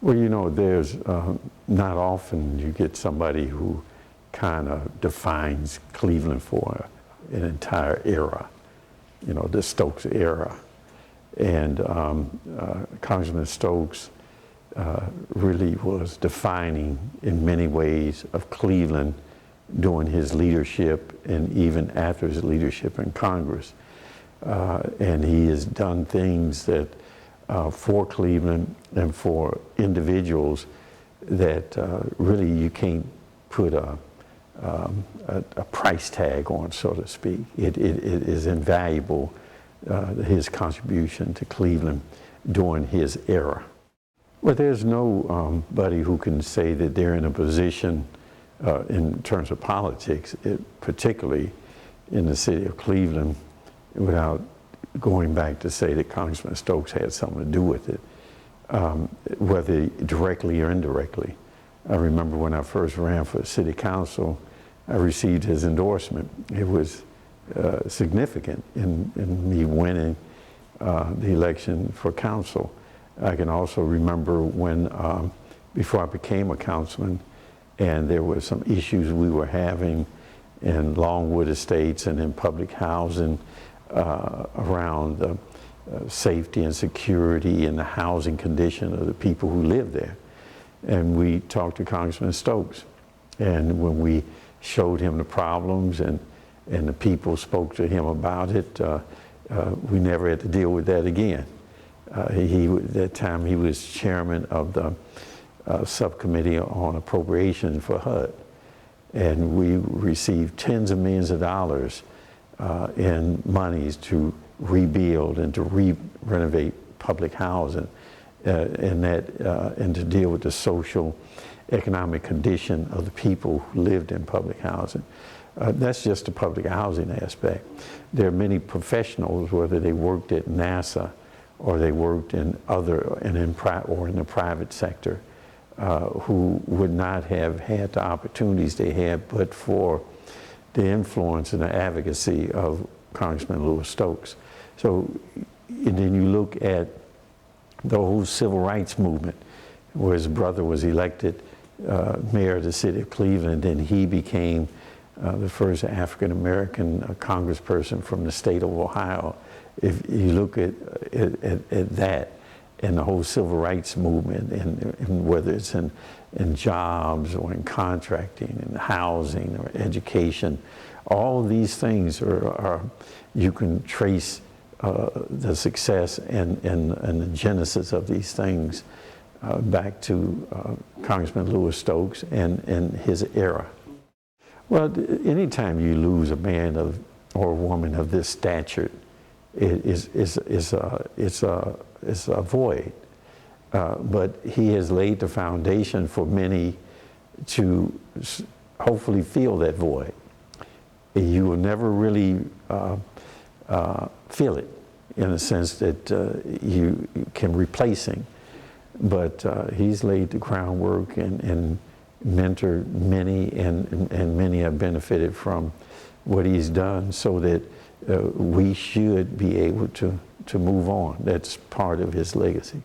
Well, you know, there's not often you get somebody who kind of defines Cleveland for an entire era, you know, the Stokes era. And Congressman Stokes really was defining in many ways of Cleveland during his leadership and even after his leadership in Congress. And he has done things that for Cleveland and for individuals that really you can't put a price tag on, so to speak. It is invaluable, his contribution to Cleveland during his era. Well, there's nobody who can say that they're in a position in terms of politics, particularly in the city of Cleveland, without going back to say that Congressman Stokes had something to do with it, whether directly or indirectly. I remember when I first ran for city council, I received his endorsement. It was significant in me winning the election for council. I can also remember when, before I became a councilman, and there were some issues we were having in Longwood Estates and in public housing around safety and security and the housing condition of the people who live there. And we talked to Congressman Stokes. And when we showed him the problems and the people spoke to him about it, we never had to deal with that again. At that time, he was chairman of the subcommittee on appropriation for HUD. And we received tens of millions of dollars in monies to rebuild and to renovate public housing and to deal with the social economic condition of the people who lived in public housing. That's just the public housing aspect. There are many professionals, whether they worked at NASA or they worked in the private sector, who would not have had the opportunities they had but for the influence and the advocacy of Congressman Louis Stokes. So, and then you look at the whole civil rights movement, where his brother was elected mayor of the city of Cleveland, and he became the first African-American congressperson from the state of Ohio. If you look at that and the whole civil rights movement, and whether it's in jobs or in contracting and housing or education, all of these things are you can trace the success and the genesis of these things back to Congressman Louis Stokes and his era. Well, anytime you lose a man or a woman of this stature, it's a void. But he has laid the foundation for many to hopefully fill that void. You will never really feel it in the sense that you can replace him. But he's laid the groundwork and mentored many, and many have benefited from what he's done, so that we should be able to move on. That's part of his legacy.